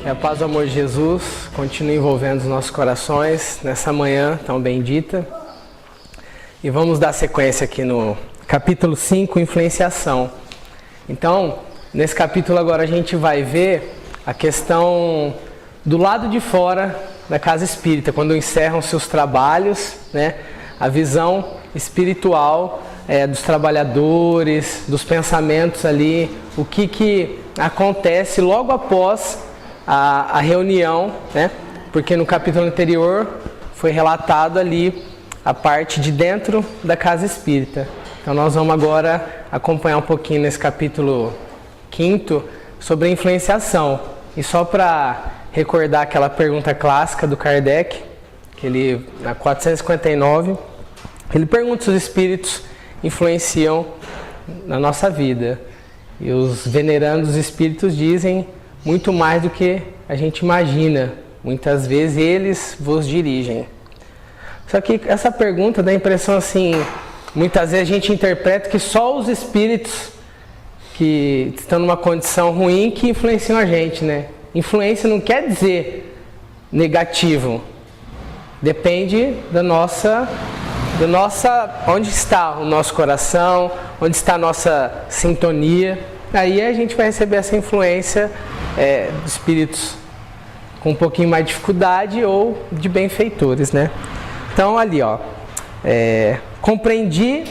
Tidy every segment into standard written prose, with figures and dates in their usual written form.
Que a paz do amor de Jesus continue envolvendo os nossos corações nessa manhã tão bendita. E vamos dar sequência aqui no capítulo 5, Influenciação. Então, nesse capítulo agora a gente vai ver a questão do lado de fora da casa espírita, quando encerram seus trabalhos, né? A visão espiritual dos trabalhadores, dos pensamentos ali, o que acontece logo após a reunião, né? Porque no capítulo anterior foi relatado ali a parte de dentro da casa espírita. Então nós vamos agora acompanhar um pouquinho nesse capítulo 5 sobre a influenciação. E só para recordar aquela pergunta clássica do Kardec, que ele, na 459, ele pergunta se os espíritos influenciam na nossa vida. E os venerandos espíritos dizem muito mais do que a gente imagina. Muitas vezes eles vos dirigem. Só que essa pergunta dá a impressão assim, muitas vezes a gente interpreta que só os espíritos que estão numa condição ruim que influenciam a gente, né? Influência não quer dizer negativo. Depende da nossa, onde está o nosso coração, onde está a nossa sintonia. Aí a gente vai receber essa influência de espíritos com um pouquinho mais de dificuldade ou de benfeitores, né? Então ali, ó, compreendi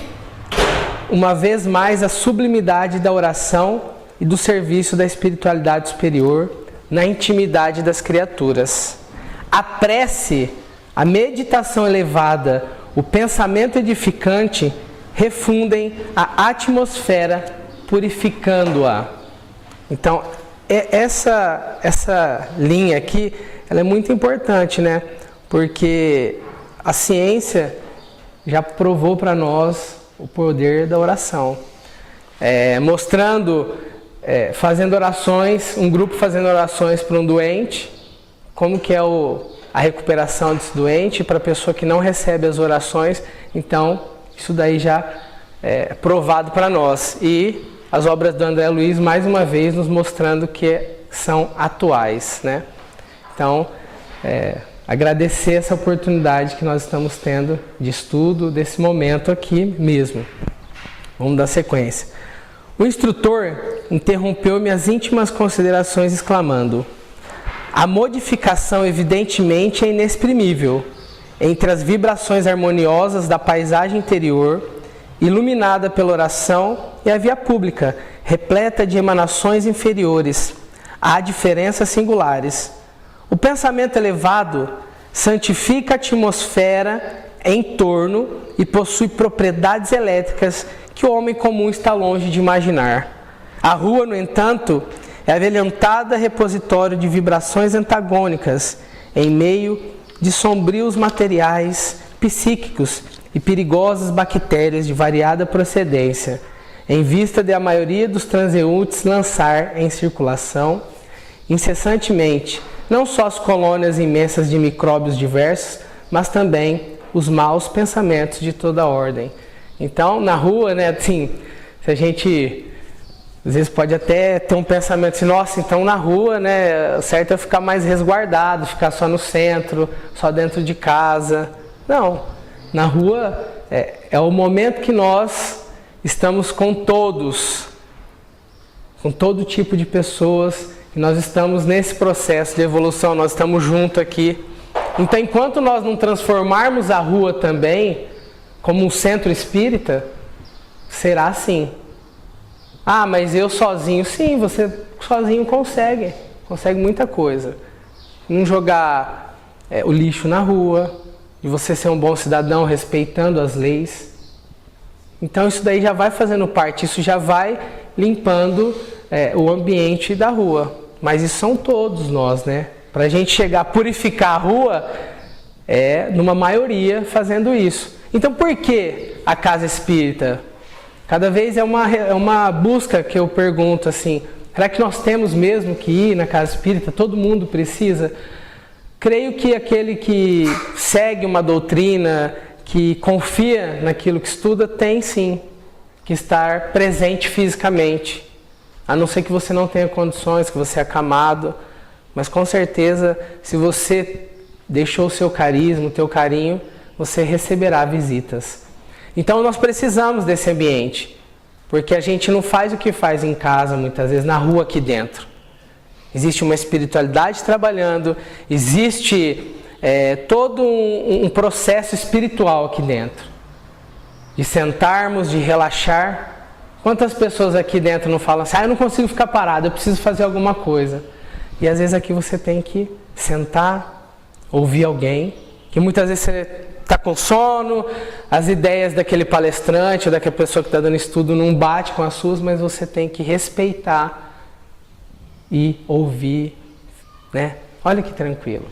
uma vez mais a sublimidade da oração e do serviço da espiritualidade superior na intimidade das criaturas. A prece, a meditação elevada, o pensamento edificante refundem a atmosfera, purificando-a. Então, essa linha aqui, ela é muito importante, né? Porque a ciência já provou para nós o poder da oração. Mostrando, fazendo orações, um grupo fazendo orações para um doente, como que é a recuperação desse doente, para a pessoa que não recebe as orações. Então, isso daí já é provado para nós. E as obras do André Luiz, mais uma vez, nos mostrando que são atuais, né? Então, agradecer essa oportunidade que nós estamos tendo de estudo desse momento aqui mesmo. Vamos dar sequência. O instrutor interrompeu minhas íntimas considerações exclamando: a modificação evidentemente é inexprimível entre as vibrações harmoniosas da paisagem interior, iluminada pela oração, e a via pública, repleta de emanações inferiores. Há diferenças singulares. O pensamento elevado santifica a atmosfera em torno e possui propriedades elétricas que o homem comum está longe de imaginar. A rua, no entanto, é avelhantada repositório de vibrações antagônicas em meio de sombrios materiais psíquicos e perigosas bactérias de variada procedência, em vista de a maioria dos transeuntes lançar em circulação incessantemente não só as colônias imensas de micróbios diversos, mas também os maus pensamentos de toda ordem. Então, na rua, né, assim, se a gente às vezes pode até ter um pensamento assim, nossa, então na rua, né, o certo é ficar mais resguardado, ficar só no centro, só dentro de casa. Não, na rua é o momento que nós estamos com todos, com todo tipo de pessoas, que nós estamos nesse processo de evolução, nós estamos juntos aqui. Então, enquanto nós não transformarmos a rua também como um centro espírita, será assim. Ah, mas eu sozinho? Sim, você sozinho consegue muita coisa. Não jogar o lixo na rua, de você ser um bom cidadão respeitando as leis. Então isso daí já vai fazendo parte, isso já vai limpando o ambiente da rua. Mas isso são todos nós, né? Para a gente chegar a purificar a rua, numa maioria fazendo isso. Então por que a casa espírita? Cada vez é uma busca que eu pergunto assim, será que nós temos mesmo que ir na casa espírita? Todo mundo precisa? Creio que aquele que segue uma doutrina, que confia naquilo que estuda, tem sim que estar presente fisicamente. A não ser que você não tenha condições, que você é acamado, Mas com certeza, se você deixou o seu carisma, o teu carinho, você receberá visitas. Então nós precisamos desse ambiente, porque a gente não faz o que faz em casa, muitas vezes, na rua aqui dentro. Existe uma espiritualidade trabalhando, existe todo um processo espiritual aqui dentro. De sentarmos, de relaxar. Quantas pessoas aqui dentro não falam assim, eu não consigo ficar parado, eu preciso fazer alguma coisa. E às vezes aqui você tem que sentar, ouvir alguém, que muitas vezes você está com sono, as ideias daquele palestrante ou daquela pessoa que está dando estudo não bate com as suas, mas você tem que respeitar e ouvir, né? Olha que tranquilo.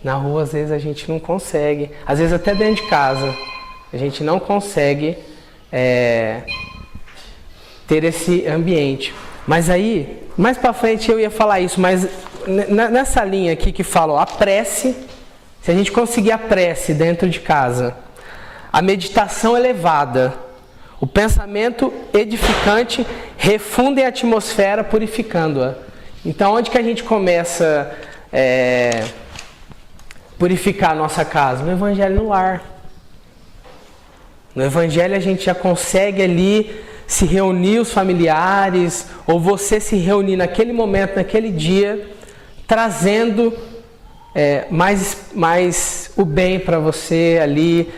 Na rua às vezes a gente não consegue, às vezes até dentro de casa, a gente não consegue ter esse ambiente. Mas aí, mais para frente eu ia falar isso, mas nessa linha aqui que fala, ó, a prece, se a gente conseguir a prece dentro de casa, a meditação elevada, o pensamento edificante refundem a atmosfera purificando-a. Então onde que a gente começa purificar a nossa casa? No Evangelho no lar. No Evangelho a gente já consegue ali se reunir os familiares, ou você se reunir naquele momento, naquele dia, trazendo mais o bem para você ali,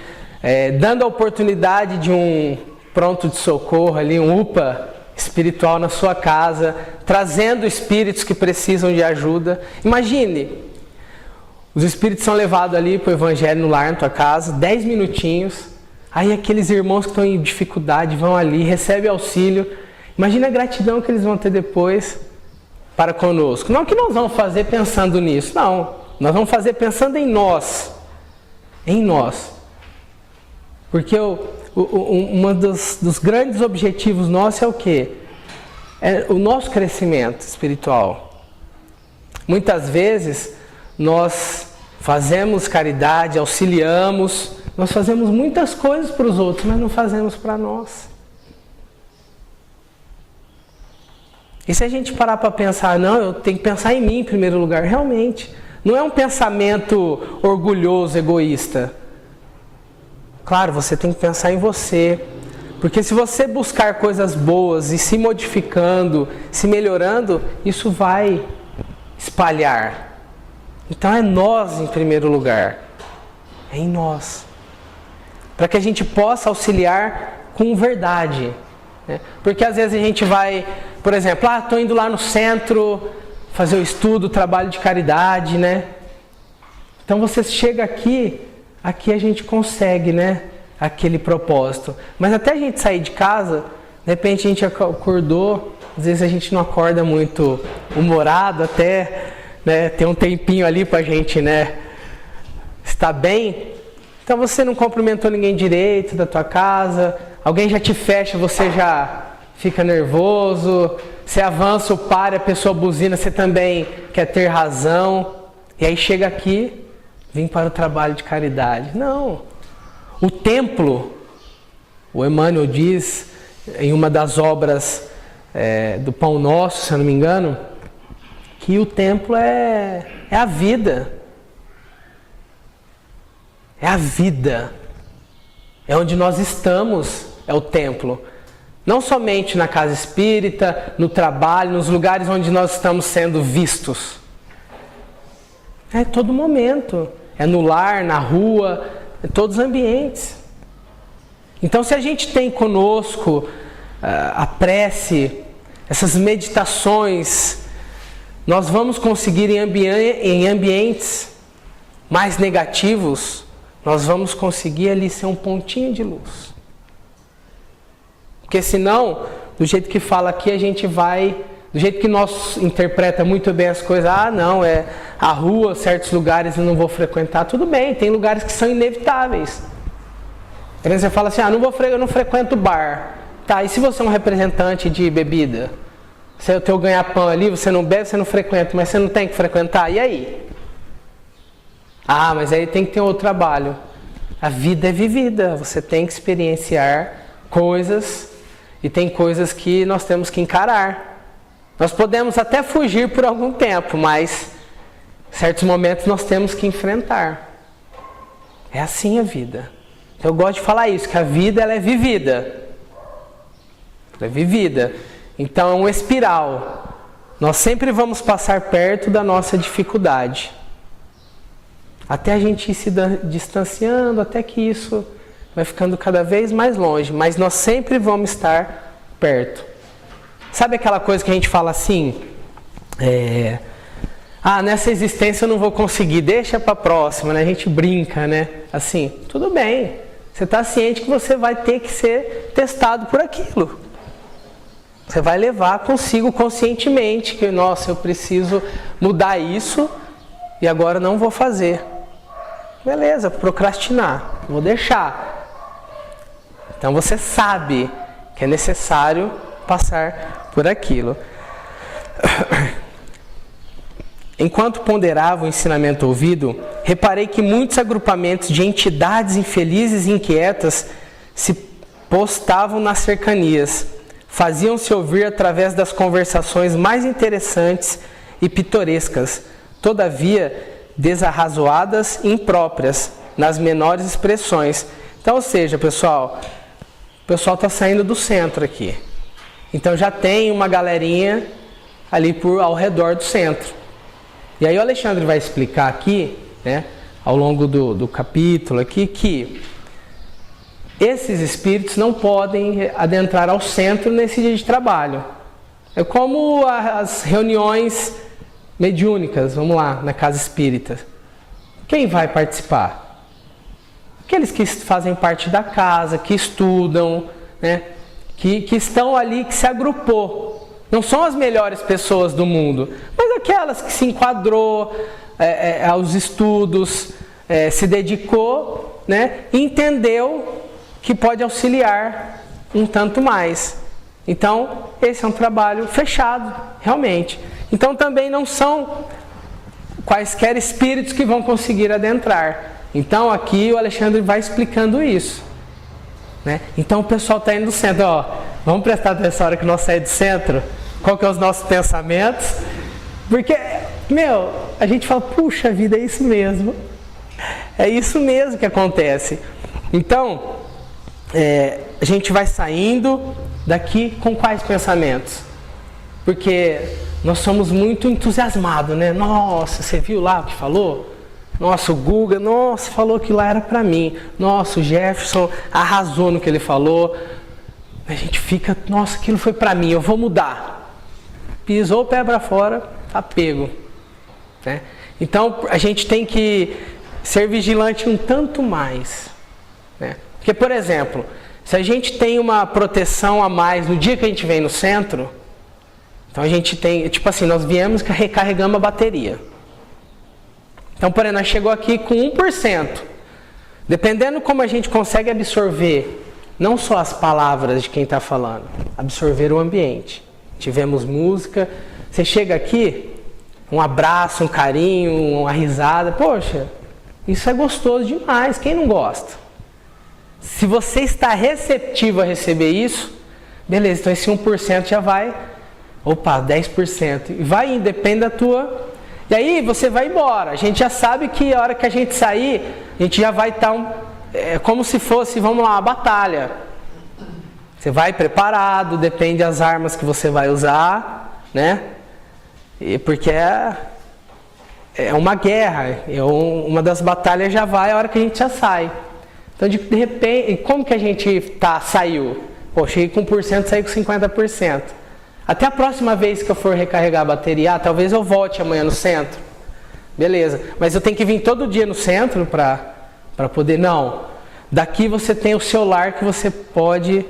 dando a oportunidade de um pronto de socorro ali, um UPA espiritual na sua casa, trazendo espíritos que precisam de ajuda. Imagine, os espíritos são levados ali para o Evangelho no lar, na tua casa, 10 minutinhos, aí aqueles irmãos que estão em dificuldade vão ali, recebem auxílio. Imagina a gratidão que eles vão ter depois para conosco. Não que nós vamos fazer pensando nisso, não. Nós vamos fazer pensando em nós. Em nós. Porque um dos grandes objetivos nossos é o quê? É o nosso crescimento espiritual. Muitas vezes nós fazemos caridade, auxiliamos, nós fazemos muitas coisas para os outros, mas não fazemos para nós. E se a gente parar para pensar, não, eu tenho que pensar em mim em primeiro lugar, realmente. Não é um pensamento orgulhoso, egoísta. Claro, você tem que pensar em você. Porque se você buscar coisas boas e se modificando, se melhorando, isso vai espalhar. Então é nós em primeiro lugar. É em nós. Para que a gente possa auxiliar com verdade. Né? Porque às vezes a gente vai, por exemplo, estou indo lá no centro fazer o estudo, o trabalho de caridade, né? Então você chega aqui a gente consegue, né? Aquele propósito. Mas até a gente sair de casa, de repente a gente acordou, às vezes a gente não acorda muito humorado, até, né, ter um tempinho ali pra gente, né, estar bem. Então você não cumprimentou ninguém direito da tua casa, alguém já te fecha, você já fica nervoso, você avança ou para, a pessoa buzina, você também quer ter razão. E aí chega aqui, vim para o trabalho de caridade. Não. O templo, o Emmanuel diz em uma das obras do Pão Nosso, se eu não me engano, que o templo é a vida. É a vida. É onde nós estamos, é o templo. Não somente na casa espírita, no trabalho, nos lugares onde nós estamos sendo vistos. É todo momento. É no lar, na rua, em todos os ambientes. Então se a gente tem conosco a prece, essas meditações, nós vamos conseguir em ambientes mais negativos, nós vamos conseguir ali ser um pontinho de luz. Porque senão, do jeito que fala aqui, a gente vai, do jeito que nós interpreta muito bem as coisas, não, a rua, certos lugares eu não vou frequentar, tudo bem, tem lugares que são inevitáveis. Por exemplo, você fala assim, eu não frequento bar. Tá, e se você é um representante de bebida? Se é o teu ganha-pão ali, você não bebe, você não frequenta, mas você não tem que frequentar, e aí? Mas aí tem que ter outro trabalho. A vida é vivida, você tem que experienciar coisas, e tem coisas que nós temos que encarar. Nós podemos até fugir por algum tempo, mas certos momentos nós temos que enfrentar. É assim a vida. Eu gosto de falar isso, que a vida ela é vivida. Ela é vivida. Então é uma espiral. Nós sempre vamos passar perto da nossa dificuldade. Até a gente ir se distanciando, até que isso vai ficando cada vez mais longe. Mas nós sempre vamos estar perto. Sabe aquela coisa que a gente fala assim? Nessa existência eu não vou conseguir, deixa para a próxima, né? A gente brinca, né? Assim, tudo bem. Você está ciente que você vai ter que ser testado por aquilo. Você vai levar consigo conscientemente que, nossa, eu preciso mudar isso e agora não vou fazer. Beleza, procrastinar, vou deixar. Então você sabe que é necessário passar por aquilo. Enquanto ponderava o ensinamento ouvido, reparei que muitos agrupamentos de entidades infelizes e inquietas se postavam nas cercanias. Faziam-se ouvir através das conversações mais interessantes e pitorescas, todavia desarrazoadas e impróprias, nas menores expressões. Então, ou seja, pessoal, o pessoal está saindo do centro aqui. Então já tem uma galerinha ali ao redor do centro. E aí o Alexandre vai explicar aqui, né, ao longo do capítulo aqui, que esses espíritos não podem adentrar ao centro nesse dia de trabalho. É como as reuniões mediúnicas, vamos lá, na casa espírita. Quem vai participar? Aqueles que fazem parte da casa, que estudam, né, que estão ali, que se agrupou. Não são as melhores pessoas do mundo, mas aquelas que se enquadrou aos estudos, se dedicou, né, e entendeu que pode auxiliar um tanto mais. Então, esse é um trabalho fechado, realmente. Então, também não são quaisquer espíritos que vão conseguir adentrar. Então, aqui o Alexandre vai explicando isso, né? Então, o pessoal está indo do centro. Vamos prestar atenção na hora que nós saímos do centro? Qual que é os nossos pensamentos? Porque, a gente fala, puxa vida, é isso mesmo. É isso mesmo que acontece. Então, a gente vai saindo daqui com quais pensamentos? Porque nós somos muito entusiasmados, né? Nossa, você viu lá o que falou? Nossa, o Guga, falou que lá era para mim. Nossa, o Jefferson arrasou no que ele falou. A gente fica, nossa, aquilo foi para mim, eu vou mudar. Pisou o pé para fora, tá pego, né? Então, a gente tem que ser vigilante um tanto mais, né? Porque, por exemplo, se a gente tem uma proteção a mais no dia que a gente vem no centro, então a gente tem, tipo assim, nós viemos e recarregamos a bateria. Então, por exemplo, nós chegou aqui com 1%. Dependendo como a gente consegue absorver, não só as palavras de quem está falando, absorver o ambiente. Tivemos música, você chega aqui, um abraço, um carinho, uma risada, poxa, isso é gostoso demais, quem não gosta? Se você está receptivo a receber isso, beleza, então esse 1% já vai, 10%, e vai, depende da tua, e aí você vai embora. A gente já sabe que a hora que a gente sair, a gente já vai estar, como se fosse, vamos lá, uma batalha. Você vai preparado, depende das armas que você vai usar, né? Porque é uma guerra, uma das batalhas já vai a hora que a gente já sai. Então, de repente, como que a gente saiu? Cheguei com 1%, saí com 50%. Até a próxima vez que eu for recarregar a bateria, talvez eu volte amanhã no centro. Beleza, mas eu tenho que vir todo dia no centro para poder... Não, daqui você tem o seu lar que você pode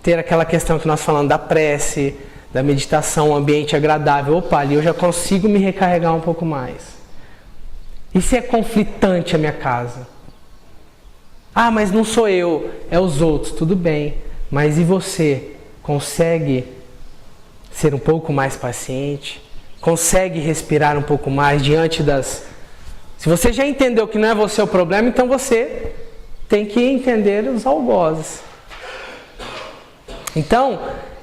ter aquela questão que nós falamos da prece, da meditação, um ambiente agradável. Ali eu já consigo me recarregar um pouco mais. E se é conflitante a minha casa? Mas não sou eu, é os outros. Tudo bem, mas e você? Consegue ser um pouco mais paciente? Consegue respirar um pouco mais diante das... Se você já entendeu que não é você o problema, então você tem que entender os algozes. Então,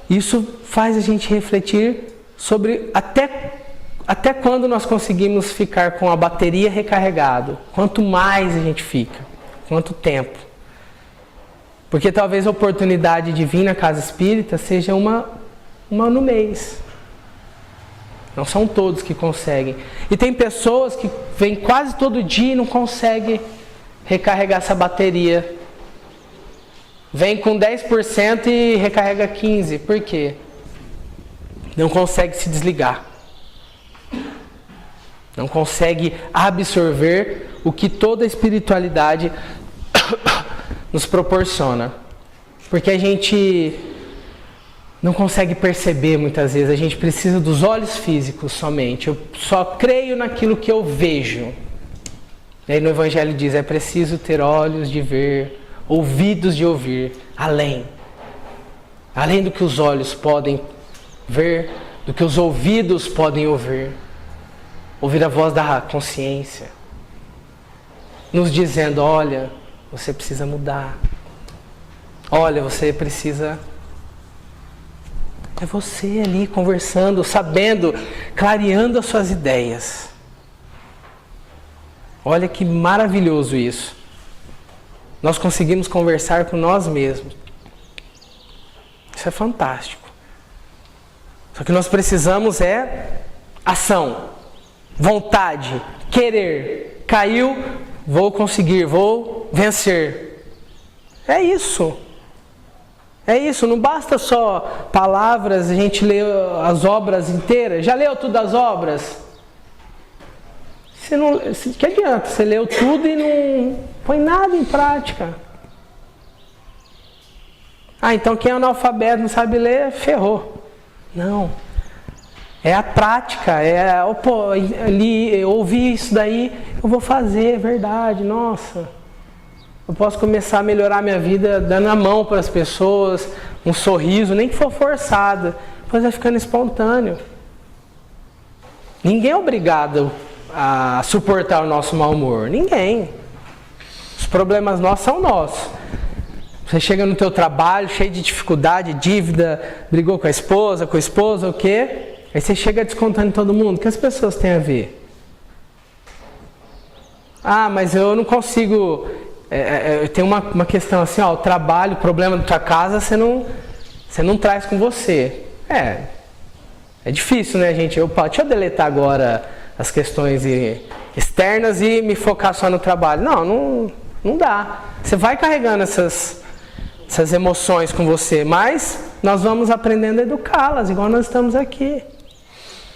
isso faz a gente refletir sobre até quando nós conseguimos ficar com a bateria recarregado. Quanto mais a gente fica, quanto tempo. Porque talvez a oportunidade de vir na casa espírita seja uma no mês. Não são todos que conseguem. E tem pessoas que vêm quase todo dia e não conseguem recarregar essa bateria. Vem com 10% e recarrega 15%. Por quê? Não consegue se desligar. Não consegue absorver o que toda a espiritualidade nos proporciona. Porque a gente não consegue perceber muitas vezes. A gente precisa dos olhos físicos somente. Eu só creio naquilo que eu vejo. E aí no Evangelho diz, é preciso ter olhos de ver, ouvidos de ouvir, além do que os olhos podem ver, do que os ouvidos podem ouvir a voz da consciência, nos dizendo, olha, você precisa mudar, olha, você precisa... É você ali conversando, sabendo, clareando as suas ideias. Olha que maravilhoso isso. Nós conseguimos conversar com nós mesmos. Isso é fantástico. Só que nós precisamos ação, vontade, querer. Caiu, vou conseguir, vou vencer. É isso. É isso, não basta só palavras, a gente lê as obras inteiras. Já leu tudo as obras? Que adianta? Você leu tudo e não põe nada em prática. Então quem é analfabeto não sabe ler, ferrou. Não. É a prática, ouvir isso daí, eu vou fazer, é verdade, nossa. Eu posso começar a melhorar minha vida dando a mão para as pessoas, um sorriso, nem que for forçado, depois vai ficando espontâneo. Ninguém é obrigado a suportar o nosso mau humor, ninguém. Os problemas nossos são nossos. Você chega no teu trabalho cheio de dificuldade, dívida, brigou com a esposa, o quê? Aí você chega descontando em todo mundo. O que as pessoas têm a ver? Mas eu não consigo... tem uma questão assim, o trabalho, o problema da tua casa, você não traz com você. É difícil, né, gente? Deixa eu deletar agora as questões externas e me focar só no trabalho. Não dá. Você vai carregando essas emoções com você, mas nós vamos aprendendo a educá-las, igual nós estamos aqui.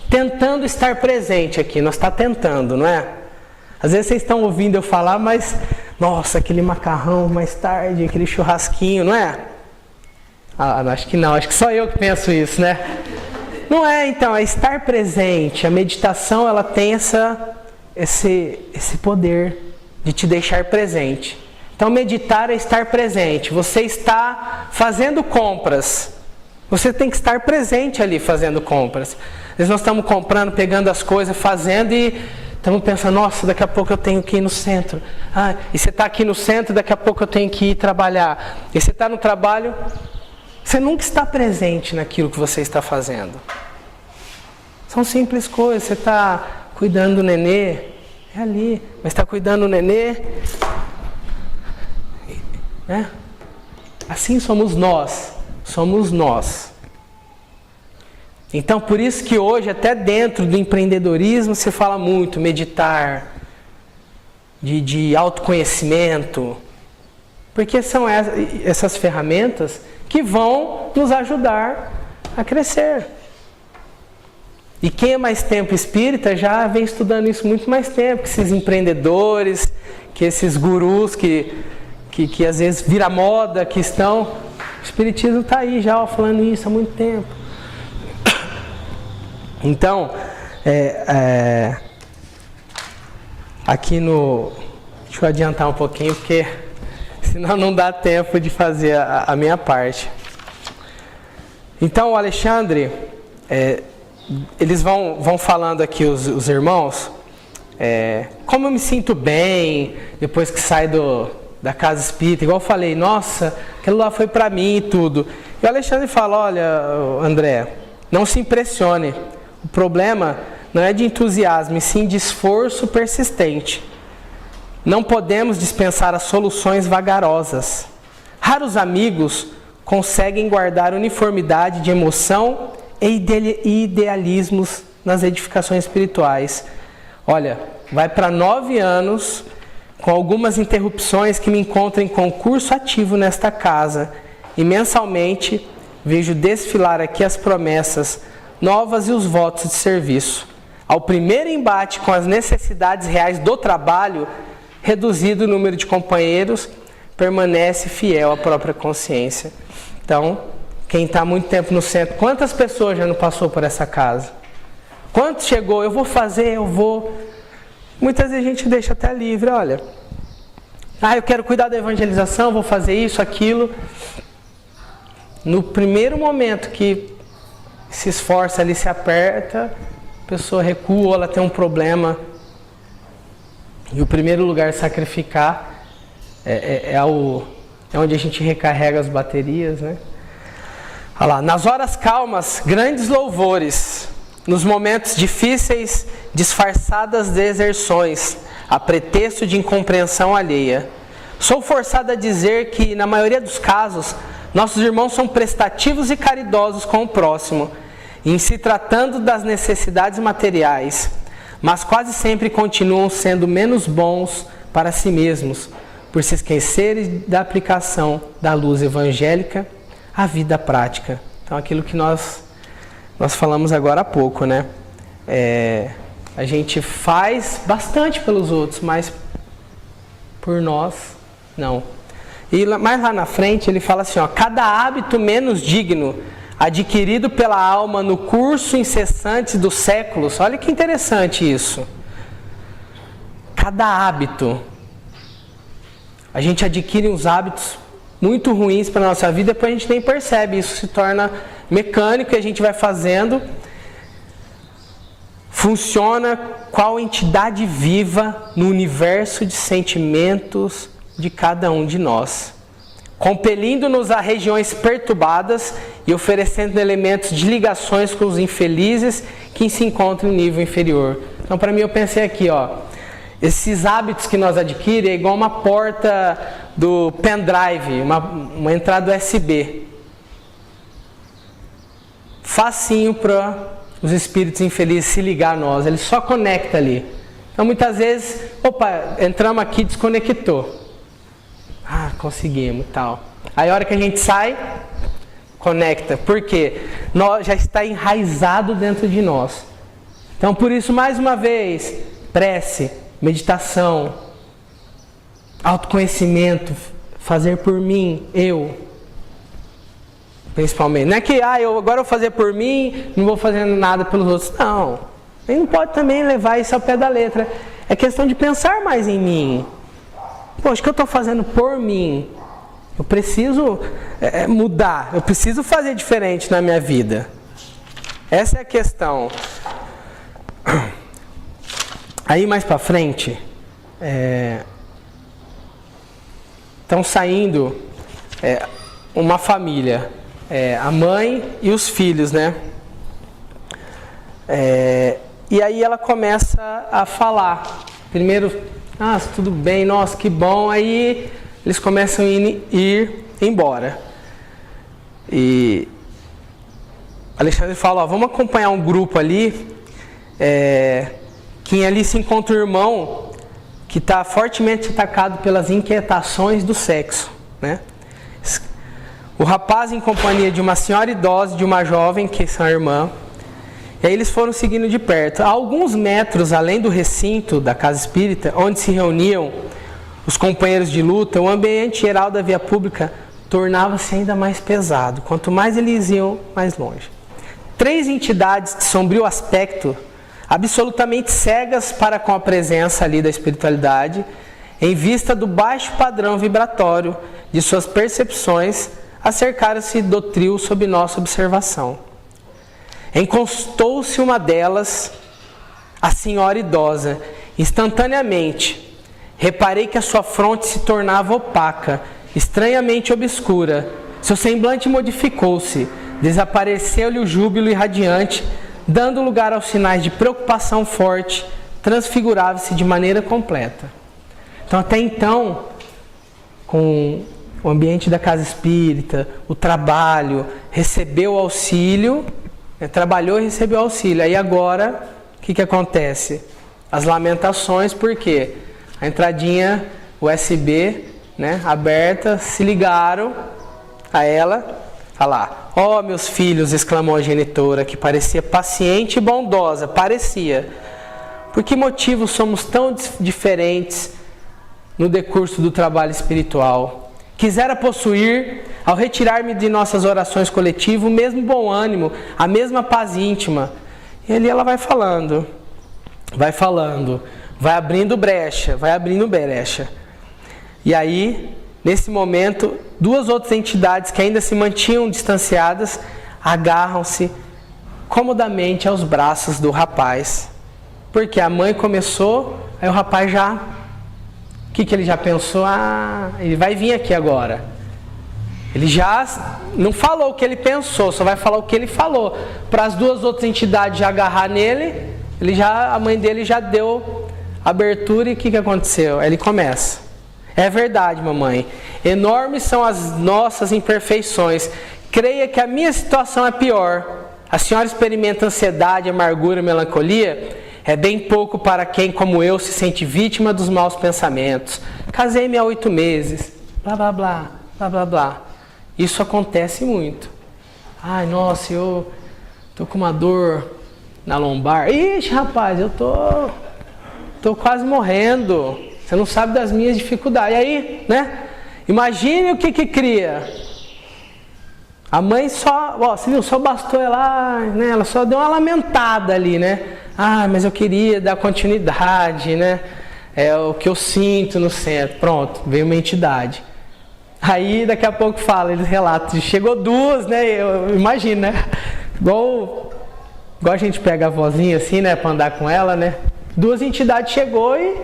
Tentando estar presente aqui, nós estamos tentando, não é? Às vezes vocês estão ouvindo eu falar, mas... Nossa, aquele macarrão mais tarde, aquele churrasquinho, não é? Acho que não, acho que só eu que penso isso, né? Não é, então, é estar presente. A meditação, ela tem esse poder de te deixar presente. Então, meditar é estar presente. Você está fazendo compras. Você tem que estar presente ali fazendo compras. Às vezes nós estamos comprando, pegando as coisas, fazendo e... Estamos pensando, nossa, daqui a pouco eu tenho que ir no centro. E você está aqui no centro, daqui a pouco eu tenho que ir trabalhar. E você está no trabalho, você nunca está presente naquilo que você está fazendo. São simples coisas. Você está cuidando do nenê, é ali. Mas está cuidando do nenê, né? Assim somos nós. Somos nós. Então, por isso que hoje, até dentro do empreendedorismo, se fala muito meditar, de autoconhecimento, porque são essas ferramentas que vão nos ajudar a crescer. E quem é mais tempo espírita já vem estudando isso muito mais tempo, que esses empreendedores, que esses gurus que às vezes vira moda, que estão... O espiritismo está aí já falando isso há muito tempo. Então, aqui no... Deixa eu adiantar um pouquinho, porque senão não dá tempo de fazer a minha parte. Então, o Alexandre, eles vão falando aqui, os irmãos, como eu me sinto bem depois que saio da casa espírita. Igual eu falei, nossa, aquilo lá foi pra mim e tudo. E o Alexandre fala, olha, André... Não se impressione. O problema não é de entusiasmo, e sim de esforço persistente. Não podemos dispensar as soluções vagarosas. Raros amigos conseguem guardar uniformidade de emoção e idealismos nas edificações espirituais. Olha, vai para 9 anos, com algumas interrupções, que me encontro em concurso ativo nesta casa. E mensalmente vejo desfilar aqui as promessas novas e os votos de serviço. Ao primeiro embate com as necessidades reais do trabalho, reduzido o número de companheiros, permanece fiel à própria consciência. Então, quem está muito tempo no centro, quantas pessoas já não passou por essa casa? Quantos chegou? Eu vou fazer, eu vou. Muitas vezes a gente deixa até livre, olha. Eu quero cuidar da evangelização, vou fazer isso, aquilo. No primeiro momento que se esforça ali, se aperta, a pessoa recua, ela tem um problema. E o primeiro lugar a sacrificar é onde a gente recarrega as baterias, né? Olha lá, nas horas calmas, grandes louvores. Nos momentos difíceis, disfarçadas deserções, a pretexto de incompreensão alheia. Sou forçado a dizer que, na maioria dos casos, nossos irmãos são prestativos e caridosos com o próximo, em se tratando das necessidades materiais, mas quase sempre continuam sendo menos bons para si mesmos, por se esquecerem da aplicação da luz evangélica à vida prática. Então, aquilo que nós falamos agora há pouco, né? A gente faz bastante pelos outros, mas por nós, não. E mais lá na frente ele fala assim, cada hábito menos digno adquirido pela alma no curso incessante dos séculos. Olha que interessante isso. Cada hábito. A gente adquire uns hábitos muito ruins para a nossa vida, depois a gente nem percebe. Isso se torna mecânico e a gente vai fazendo. Funciona qual entidade viva no universo de sentimentos de cada um de nós, compelindo-nos a regiões perturbadas e oferecendo elementos de ligações com os infelizes que se encontram em nível inferior. Então, para mim, eu pensei aqui, esses hábitos que nós adquirimos é igual uma porta do pendrive, uma entrada USB. Facinho para os espíritos infelizes se ligar a nós, ele só conecta ali. Então, muitas vezes, entramos aqui, desconectou. Conseguimos e tal. Aí a hora que a gente sai, conecta. Por quê? Nós já está enraizado dentro de nós. Então, por isso, mais uma vez, prece, meditação, autoconhecimento, fazer por mim, eu. Principalmente. Não é que, agora eu vou fazer por mim, não vou fazer nada pelos outros. Não. A gente não pode também levar isso ao pé da letra. É questão de pensar mais em mim. Poxa, o que eu estou fazendo por mim? Eu preciso mudar, eu preciso fazer diferente na minha vida. Essa é a questão. Aí mais para frente, estão saindo uma família, a mãe e os filhos, né? E aí ela começa a falar. Primeiro, tudo bem, nossa, que bom. Aí eles começam a ir embora. E Alexandre fala, vamos acompanhar um grupo ali, que ali se encontra um irmão que está fortemente atacado pelas inquietações do sexo, né? O rapaz em companhia de uma senhora idosa e de uma jovem, que são a irmã. E aí eles foram seguindo de perto. A alguns metros além do recinto da casa espírita, onde se reuniam os companheiros de luta, o ambiente geral da via pública tornava-se ainda mais pesado. Quanto mais eles iam, mais longe. 3 entidades de sombrio aspecto, absolutamente cegas para com a presença ali da espiritualidade, em vista do baixo padrão vibratório de suas percepções, acercaram-se do trio sob nossa observação. Encostou-se uma delas, a senhora idosa. Instantaneamente, reparei que a sua fronte se tornava opaca, estranhamente obscura. Seu semblante modificou-se, Desapareceu-lhe o júbilo irradiante, dando lugar aos sinais de preocupação forte, transfigurava-se de maneira completa. Então, até então, com o ambiente da casa espírita, o trabalho, recebeu auxílio, trabalhou e recebeu auxílio. Aí agora, o que acontece? As lamentações, por quê? A entradinha USB, aberta, se ligaram a ela, olha lá. Ó, meus filhos, exclamou a genitora, que parecia paciente e bondosa, parecia. Por que motivo somos tão diferentes no decurso do trabalho espiritual? Quisera possuir, ao retirar-me de nossas orações coletivas, o mesmo bom ânimo, a mesma paz íntima. E ali ela vai falando, vai abrindo brecha. E aí, nesse momento, duas outras entidades que ainda se mantinham distanciadas, agarram-se comodamente aos braços do rapaz. Porque a mãe começou, aí o rapaz já... O que ele já pensou? Ele vai vir aqui agora. Ele já não falou o que ele pensou, só vai falar o que ele falou. Para as duas outras entidades já agarrar nele, a mãe dele já deu abertura e o que aconteceu? Aí ele começa. É verdade, mamãe. Enormes são as nossas imperfeições. Creia que a minha situação é pior. A senhora experimenta ansiedade, amargura, melancolia. É bem pouco para quem, como eu, se sente vítima dos maus pensamentos. Casei-me há 8 meses. Blá, blá, blá, blá, blá, blá. Isso acontece muito. Ai, nossa, eu tô com uma dor na lombar. Ixi, rapaz, eu tô quase morrendo. Você não sabe das minhas dificuldades. E aí, Imagine o que cria. A mãe você viu, só bastou ela, ela só deu uma lamentada ali, mas eu queria dar continuidade, É o que eu sinto no centro. Pronto, veio uma entidade. Aí daqui a pouco eles relatam, chegou 2, eu imagino, Igual a gente pega a vozinha assim, pra andar com ela, 2 entidades chegou e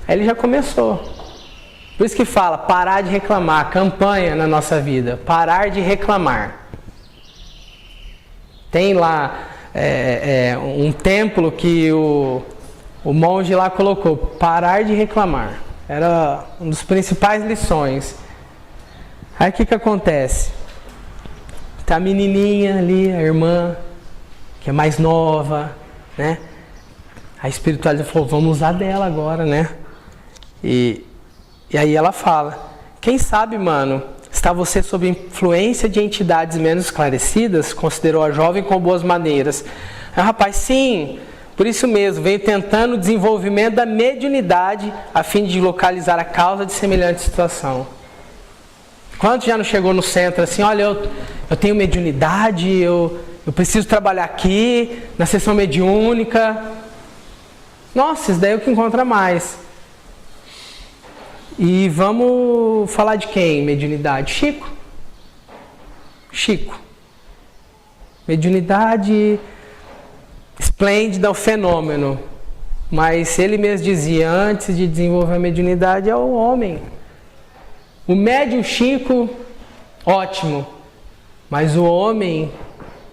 aí ele já começou. Por isso que fala, parar de reclamar, campanha na nossa vida, parar de reclamar. Tem lá um templo que o monge lá colocou, parar de reclamar. Era uma das principais lições. Aí o que acontece? Tá a menininha ali, a irmã, que é mais nova, A espiritualidade falou, vamos usar dela agora, E aí ela fala, quem sabe, mano, está você sob influência de entidades menos esclarecidas? Considerou a jovem com boas maneiras. Aí o rapaz, sim, por isso mesmo, veio tentando o desenvolvimento da mediunidade a fim de localizar a causa de semelhante situação. Quanto já não chegou no centro assim, olha, eu tenho mediunidade, eu preciso trabalhar aqui, na sessão mediúnica. Nossa, isso daí é o que encontra mais. E vamos falar de quem? Mediunidade? Chico. Mediunidade esplêndida, o fenômeno. Mas ele mesmo dizia, antes de desenvolver a mediunidade, é o homem. O médium Chico, ótimo. Mas o homem,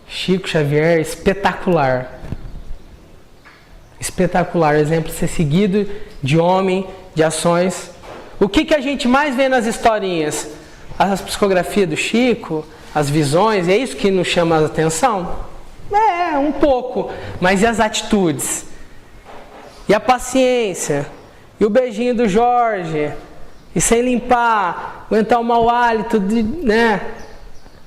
Chico Xavier, espetacular. Espetacular. Exemplo ser seguido de homem, de ações. O que a gente mais vê nas historinhas? As psicografias do Chico, as visões, é isso que nos chama a atenção? Um pouco. Mas e as atitudes? E a paciência? E o beijinho do Jorge? E sem limpar, aguentar o mau hálito,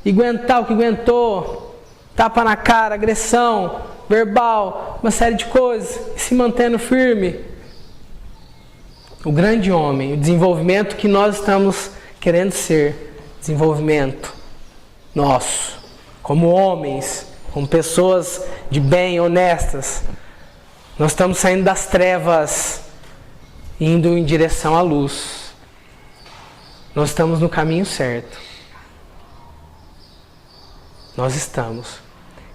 E aguentar o que aguentou. Tapa na cara, agressão, verbal, uma série de coisas. E se mantendo firme. O grande homem, o desenvolvimento que nós estamos querendo ser. Desenvolvimento nosso. Como homens, como pessoas de bem, honestas. Nós estamos saindo das trevas, indo em direção à luz. Nós estamos no caminho certo. Nós estamos.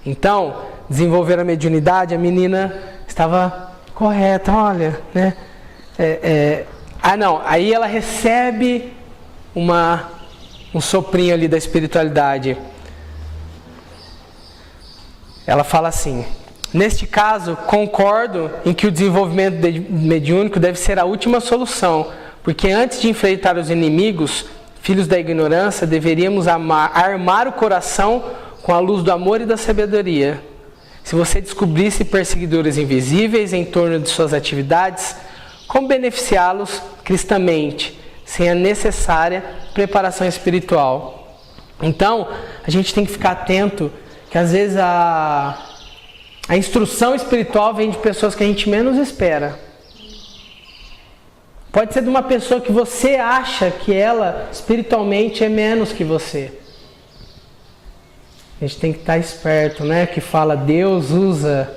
Então, desenvolver a mediunidade, a menina estava correta, olha, aí ela recebe um soprinho ali da espiritualidade. Ela fala assim: neste caso, concordo em que o desenvolvimento mediúnico deve ser a última solução, porque antes de enfrentar os inimigos, filhos da ignorância, deveríamos armar o coração com a luz do amor e da sabedoria. Se você descobrisse perseguidores invisíveis em torno de suas atividades, como beneficiá-los cristamente, sem a necessária preparação espiritual? Então, a gente tem que ficar atento que às vezes a instrução espiritual vem de pessoas que a gente menos espera. Pode ser de uma pessoa que você acha que ela espiritualmente é menos que você. A gente tem que estar esperto, né? Que fala, Deus usa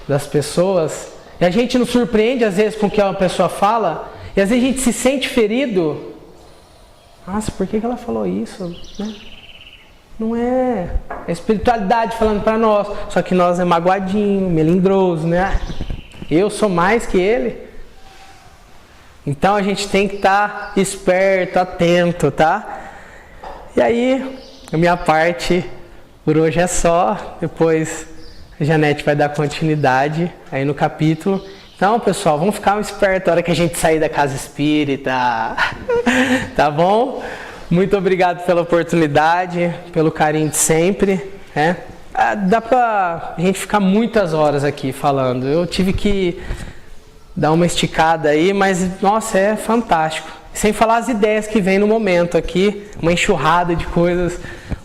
das pessoas. E a gente nos surpreende às vezes com o que uma pessoa fala. E às vezes a gente se sente ferido. Nossa, por que ela falou isso? Né? Não é a espiritualidade falando para nós. Só que nós é magoadinho, melindroso, né? Eu sou mais que ele. Então a gente tem que estar esperto, atento, tá? E aí, a minha parte por hoje é só. Depois a Janete vai dar continuidade aí no capítulo. Então, pessoal, vamos ficar espertos na hora que a gente sair da casa espírita. Tá bom? Muito obrigado pela oportunidade, pelo carinho de sempre. Né? Dá pra gente ficar muitas horas aqui falando. Eu tive que dar uma esticada aí, mas, nossa, é fantástico. Sem falar as ideias que vem no momento aqui, uma enxurrada de coisas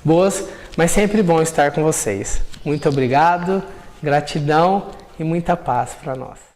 boas, mas sempre bom estar com vocês. Muito obrigado, gratidão e muita paz para nós.